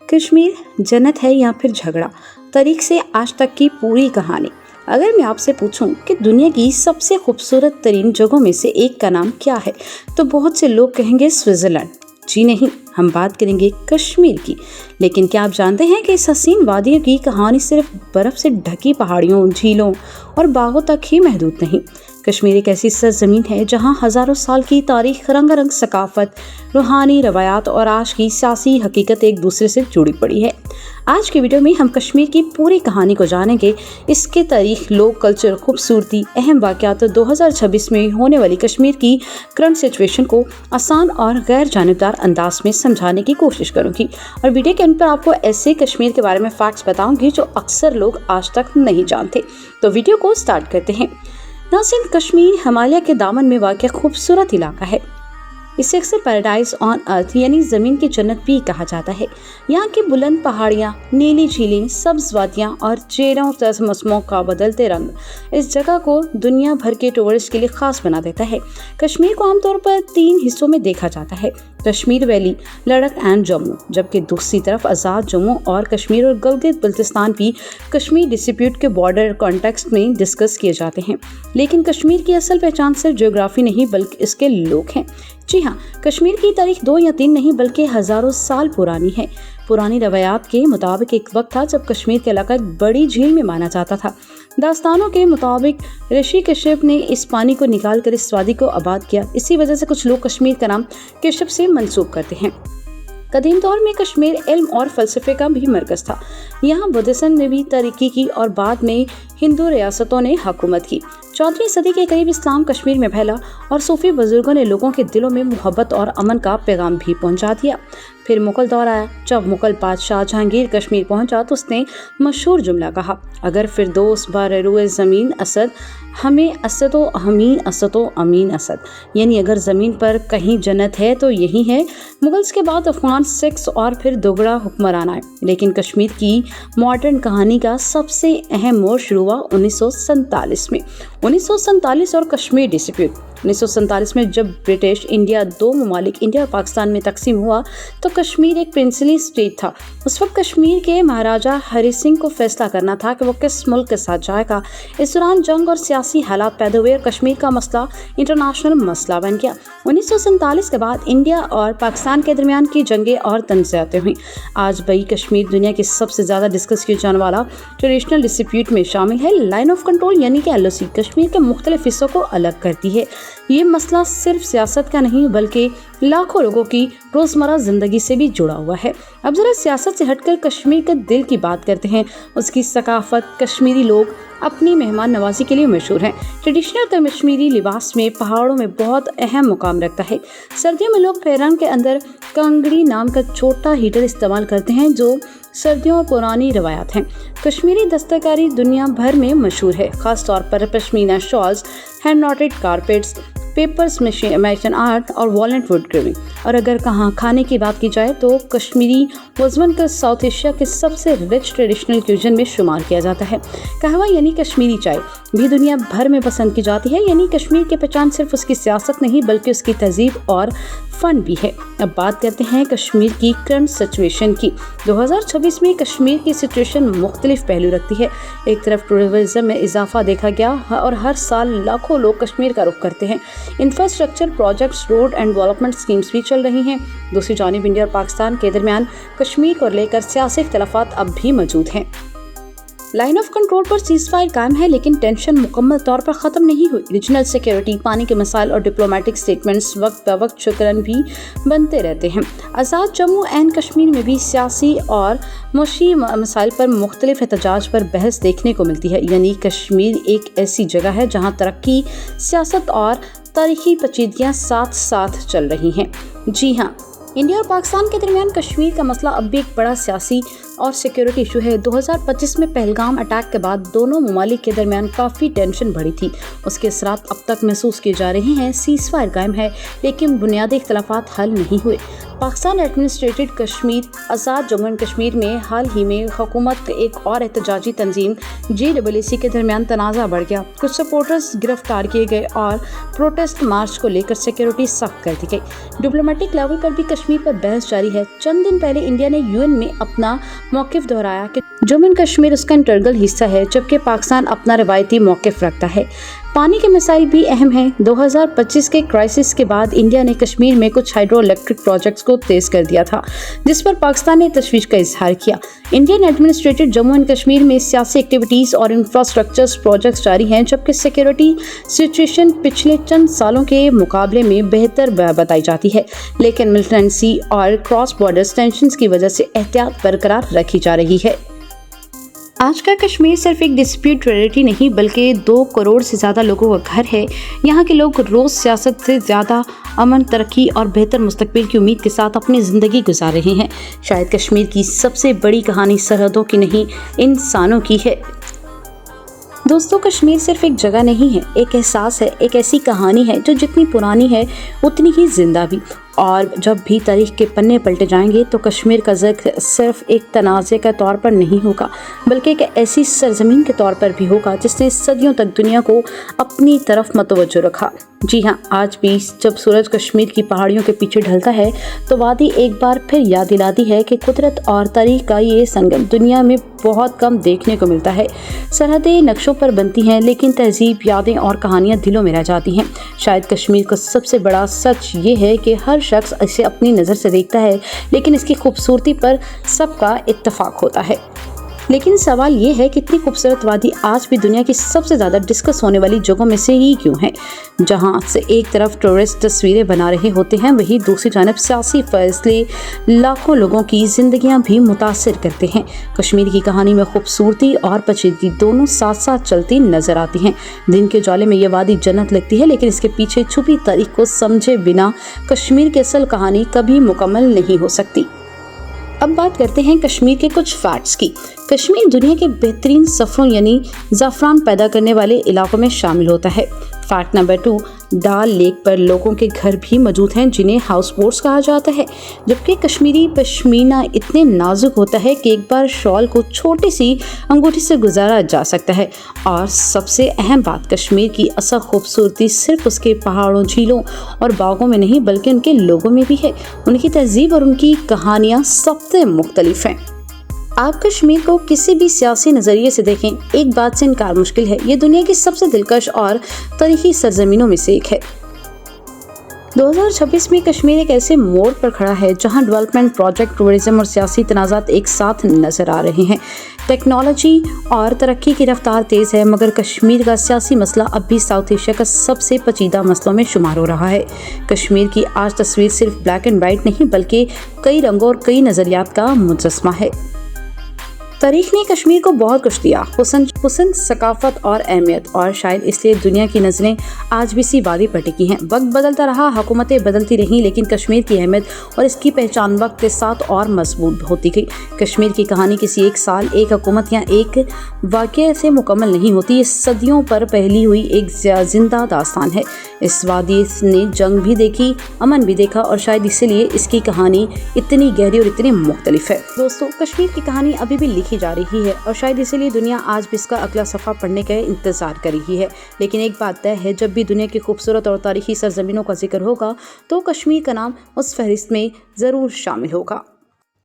कश्मीर जन्नत है या फिर झगड़ा, तारीख से आज तक की पूरी कहानी। अगर मैं आपसे पूछूं कि दुनिया की सबसे खूबसूरत तरीन जगहों में से एक का नाम क्या है, तो बहुत से लोग कहेंगे स्विट्जरलैंड। जी नहीं, हम बात करेंगे कश्मीर की। लेकिन क्या आप जानते हैं कि इस हसीन वादियों की कहानी सिर्फ बर्फ से ढकी पहाड़ियों, झीलों और बागों तक ही महदूद नहीं। कश्मीर एक ऐसी सरजमीन है जहां हजारों साल की तारीख, रंगारंग सकाफत, रूहानी रवायात और आज की सियासी हकीकत एक दूसरे से जुड़ी पड़ी है। आज की वीडियो में हम कश्मीर की पूरी कहानी को जानेंगे, इसके तारीख, लोक कल्चर, खूबसूरती, अहम वाक़यात और 2026 में होने वाली कश्मीर की करंट सिचुएशन को आसान और गैर जानिबदार अंदाज में समझाने की कोशिश करूंगी। और वीडियो के अंत पर आपको ऐसे कश्मीर के बारे में फैक्ट्स बताऊंगी जो अक्सर लोग आज तक नहीं जानते। तो वीडियो को स्टार्ट करते हैं। नाज़रीन, कश्मीर हिमालय के दामन में वाक़ खूबसूरत इलाका है। इसे अक्सर पैराडाइज ऑन अर्थ यानी ज़मीन की जन्नत भी कहा जाता है। यहाँ की बुलंद पहाड़ियाँ, नीली झीलें, सब्ज़ वादियाँ और चेहरों तक मौसमों का बदलते रंग इस जगह को दुनिया भर के टूरिस्ट के लिए खास बना देता है। कश्मीर को आमतौर पर 3 हिस्सों में देखा जाता है: कश्मीर वैली, लद्दाख एंड जम्मू, जबकि दूसरी तरफ आज़ाद जम्मू और कश्मीर और गिलगित बल्तिस्तान भी कश्मीर डिस्प्यूट के बॉर्डर कॉन्टेक्स्ट में डिस्कस किए जाते हैं। लेकिन कश्मीर की असल पहचान सिर्फ ज्योग्राफी नहीं बल्कि इसके लोग हैं। जी हाँ, कश्मीर की तारीख 2 या 3 नहीं बल्कि हजारों साल पुरानी है। पुरानी रवायात के मुताबिक एक वक्त था जब कश्मीर का इलाका एक बड़ी झील में माना जाता था। दास्तानों के मुताबिक ऋषि कश्यप ने इस पानी को निकाल कर इस वादी को आबाद किया। इसी वजह से कुछ लोग कश्मीर का नाम कश्यप से मंसूब करते हैं। कदीम दौर में कश्मीर इल्म और फ़लसफ़े का भी मरकज़ था। यहाँ बुद्धिज़्म ने भी तरक्की की और बाद में हिंदू रियासतों ने हुकूमत की। 14वीं सदी के करीब इस्लाम कश्मीर में फैला और सूफी बुजुर्गों ने लोगों के दिलों में मोहब्बत और अमन का पैगाम भी पहुंचा दिया। फिर मुगल दौर आया। जब मुगल बादशाह जहांगीर कश्मीर पहुंचा तो उसने मशहूर जुमला कहा, अगर फिरदौस बार रुए ज़मीन असद, हमें असदो अमीन असदो अमीन असद, यानी अगर ज़मीन पर कहीं जन्नत है तो यही है। मुगल्स के बाद अफगान, सिख्स और फिर दोगरा हुक्मरान आए। लेकिन कश्मीर की मॉडर्न कहानी का सबसे अहम मोड़ शुरू हुआ 1947 में। 1947 और कश्मीर डिस्प्यूट। 1947 में जब ब्रिटिश इंडिया 2 ममालिक इंडिया और पाकिस्तान में तकसीम हुआ तो कश्मीर एक प्रिंसली स्टेट था। उस वक्त कश्मीर के महाराजा हरि सिंह को फैसला करना था कि वो किस मुल्क के साथ जाएगा। इस दौरान जंग और सियासी हालात पैदा हुए और कश्मीर का मसला इंटरनेशनल मसला बन गया। 1947 के बाद इंडिया और पाकिस्तान के दरमियान की जंगें और तंज़ाते हुई। आज भी कश्मीर दुनिया के सबसे ज़्यादा डिस्कस किया जाने वाला ट्रेडिशनल डिस्प्यूट में शामिल है। लाइन ऑफ कंट्रोल यानी कि LOC कश्मीर के मुख्तलिफ हिस्सों को अलग करती है। ये मसला सिर्फ सियासत का नहीं बल्कि लाखों लोगों की रोज़मर्रा ज़िंदगी से भी जुड़ा हुआ है। अब ज़रा सियासत से हटकर कश्मीर के दिल की बात करते हैं। उसकी सकाफत। कश्मीरी लोग अपनी मेहमान नवाजी के लिए मशहूर हैं। ट्रेडिशनल कश्मीरी लिबास में पहाड़ों में बहुत अहम मुकाम रखता है। सर्दियों में लोग पैरान के अंदर कांगड़ी नाम का छोटा हीटर इस्तेमाल करते हैं जो सर्दियों और पुरानी रवायात हैं। कश्मीरी दस्तकारी दुनिया भर में मशहूर है, ख़ास तौर पर pashmina shawls, hand noted carpets, papers, machine art और वॉलनट वुड ग्रेविंग। और अगर कहाँ खाने की बात की जाए तो कश्मीरी वज़न का साउथ एशिया के सबसे रिच ट्रेडिशनल क्यूजन में शुमार किया जाता है। कहवा यानी कश्मीरी चाय भी दुनिया भर में पसंद की जाती है। यानी कश्मीर की पहचान सिर्फ उसकी सियासत नहीं बल्कि उसकी तहजीब और फ़न भी है। अब बात करते हैं कश्मीर की करंट सिचुएशन की। 2026 में कश्मीर की सिचुएशन मुख्तलिफ पहलू रखती है। एक तरफ टूरिज्म में इजाफा देखा गया और हर साल लाखों लोग कश्मीर का रुख करते हैं। Infrastructure projects, road and development schemes भी चल रही हैं। दूसरी जानिब इंडिया और पाकिस्तान के दरमियान कश्मीर को लेकर सियासी इख्तिलाफात अब भी मौजूद हैं। लाइन ऑफ कंट्रोल पर सीज़फायर कायम है लेकिन टेंशन मुकम्मल तौर पर ख़त्म नहीं हुई। रीजनल सिक्योरिटी, पानी के मसाइल और डिप्लोमेटिक स्टेटमेंट्स वक्त ब वक्त शुक्रन भी बनते रहते हैं। आज़ाद जम्मू एंड कश्मीर में भी सियासी और मुशी मसाइल पर मुख्तलिफ एहतजाज पर बहस देखने को मिलती है। यानी कश्मीर एक ऐसी जगह है जहाँ तरक्की, सियासत और तारीखी पेचीदगियाँ साथ साथ चल रही हैं। जी हाँ, इंडिया और पाकिस्तान के दरमियान कश्मीर का मसला अब भी एक बड़ा सियासी और सिक्योरिटी इशू है। 2025 में पहलगाम अटैक के बाद दोनों ममालिक के दरमियान काफ़ी टेंशन बढ़ी थी। उसके असरात अब तक महसूस किए जा रहे हैं। सीज़फायर कायम है लेकिन बुनियादी इख्तिलाफात हल नहीं हुए। Pakistan administrated Kashmir Azad Jammu and Kashmir में हाल ही में हुकूमत एक और एहतजाजी तंजीम JAAC के दरमियान तनाज़ा बढ़ गया। कुछ सपोर्टर्स गिरफ्तार किए गए और प्रोटेस्ट मार्च को लेकर सिक्योरिटी सख्त कर दी गई। डिप्लोमेटिक लेवल पर भी कश्मीर पर बहस जारी है। चंद दिन पहले इंडिया ने UN में अपना मौक़िफ़ दोहराया कि जम्मू एंड कश्मीर उसका इंटीग्रल हिस्सा है, जबकि पाकिस्तान अपना रवायती मौक़िफ़ रखता है। पानी के मसाइल भी अहम हैं। 2025 के क्राइसिस के बाद इंडिया ने कश्मीर में कुछ हाइड्रो इलेक्ट्रिक प्रोजेक्ट्स को तेज़ कर दिया था, जिस पर पाकिस्तान ने तशवीश का इजहार किया। Indian administrated Jammu and Kashmir में सियासी एक्टिविटीज़ और इंफ्रास्ट्रक्चर्स प्रोजेक्ट्स जारी हैं, जबकि सिक्योरिटी सिचुएशन पिछले चंद सालों के मुकाबले में बेहतर बताई जाती है, लेकिन मिलिटेंसी और क्रॉस बॉर्डर टेंशंस की वजह से एहतियात बरकरार रखी जा रही है। आज का कश्मीर सिर्फ एक डिस्प्यूट टेरिटरी नहीं बल्कि 2 करोड़ से ज़्यादा लोगों का घर है। यहाँ के लोग रोज़ सियासत से ज़्यादा अमन, तरक्की और बेहतर मुस्तकबिल की उम्मीद के साथ अपनी ज़िंदगी गुजार रहे हैं। शायद कश्मीर की सबसे बड़ी कहानी सरहदों की नहीं, इंसानों की है। दोस्तों, कश्मीर सिर्फ एक जगह नहीं है, एक एहसास है, एक ऐसी कहानी है जो जितनी पुरानी है उतनी ही जिंदा भी। और जब भी तारीख के पन्ने पलटे जाएंगे तो कश्मीर का जिक्र सिर्फ एक तनाज़े के तौर पर नहीं होगा, बल्कि एक ऐसी सरजमीन के तौर पर भी होगा जिसने सदियों तक दुनिया को अपनी तरफ मतवज्जो रखा। जी हाँ, आज भी जब सूरज कश्मीर की पहाड़ियों के पीछे ढलता है तो वादी एक बार फिर याद दिलाती है कि कुदरत और तारीख का ये संगम दुनिया में बहुत कम देखने को मिलता है। सरहदें नक्शों पर बनती हैं, लेकिन तहजीब, यादें और कहानियाँ दिलों में रह जाती हैं। शायद कश्मीर का सबसे बड़ा सच ये है कि हर शख्स इसे अपनी नज़र से देखता है, लेकिन इसकी खूबसूरती पर सबका इत्तेफाक होता है। लेकिन सवाल ये है कि इतनी खूबसूरत वादी आज भी दुनिया की सबसे ज़्यादा डिस्कस होने वाली जगहों में से ही क्यों है, जहाँ से एक तरफ टूरिस्ट तस्वीरें बना रहे होते हैं, वहीं दूसरी जानब सियासी फैसले लाखों लोगों की ज़िंदगियाँ भी मुतासिर करते हैं। कश्मीर की कहानी में खूबसूरती और पेचीदगी दोनों साथ साथ चलती नजर आती हैं। दिन के उजाले में ये वादी जन्नत लगती है, लेकिन इसके पीछे छुपी तारीख को समझे बिना कश्मीर की असल कहानी कभी मुकम्मल नहीं हो सकती। अब बात करते हैं कश्मीर के कुछ फैक्ट्स की। कश्मीर दुनिया के बेहतरीन सफ़रों यानी ज़ाफ़रान पैदा करने वाले इलाकों में शामिल होता है। फैक्ट नंबर 2, डाल लेक पर लोगों के घर भी मौजूद हैं जिन्हें हाउस बोट्स कहा जाता है, जबकि कश्मीरी पश्मीना इतने नाजुक होता है कि एक बार शॉल को छोटी सी अंगूठी से गुजारा जा सकता है। और सबसे अहम बात, कश्मीर की असल खूबसूरती सिर्फ उसके पहाड़ों, झीलों और बागों में नहीं बल्कि उनके लोगों में भी है। उनकी तहजीब और उनकी कहानियाँ सबसे मुख्तलिफ हैं। आप कश्मीर को किसी भी सियासी नज़रिए से देखें, एक बात से इनकार मुश्किल है, ये दुनिया की सबसे दिलकश और तारीखी सरजमीनों में से एक है। 2026 में कश्मीर एक ऐसे मोड़ पर खड़ा है जहां डेवलपमेंट प्रोजेक्ट, टूरिज्म और सियासी तनाज़ात एक साथ नजर आ रहे हैं। टेक्नोलॉजी और तरक्की की रफ्तार तेज़ है, मगर कश्मीर का सियासी मसला अब भी साउथ एशिया का सबसे पेचीदा मसलों में शुमार हो रहा है। कश्मीर की आज तस्वीर सिर्फ ब्लैक एंड वाइट नहीं बल्कि कई रंगों और कई नज़रियात का मुजस्मा है। तारीख ने कश्मीर को बहुत कुछ दिया, हुस्न, सकाफत और अहमियत, और शायद इसलिए दुनिया की नज़रें आज भी इसी वादी पर टिकी हैं। वक्त बदलता रहा, हुकूमतें बदलती रहीं, लेकिन कश्मीर की अहमियत और इसकी पहचान वक्त के साथ और मजबूत होती गई। कश्मीर की कहानी किसी एक साल, एक हुकूमत या एक वाक़ये से मुकम्मल नहीं होती, ये सदियों पर फैली हुई एक जिंदा दास्तान है। इस वादी ने जंग भी देखी, अमन भी देखा, और शायद इसीलिए इसकी कहानी इतनी गहरी और इतनी मुख्तलिफ है। दोस्तों, कश्मीर की कहानी अभी भी लिखी जा रही है और शायद इसीलिए दुनिया आज भी इसका अगला सफ़ा पढ़ने का इंतज़ार कर रही है। लेकिन एक बात तय है, जब भी दुनिया की खूबसूरत और तारीखी सरजमीनों का जिक्र होगा तो कश्मीर का नाम उस फहरिस्त में ज़रूर शामिल होगा।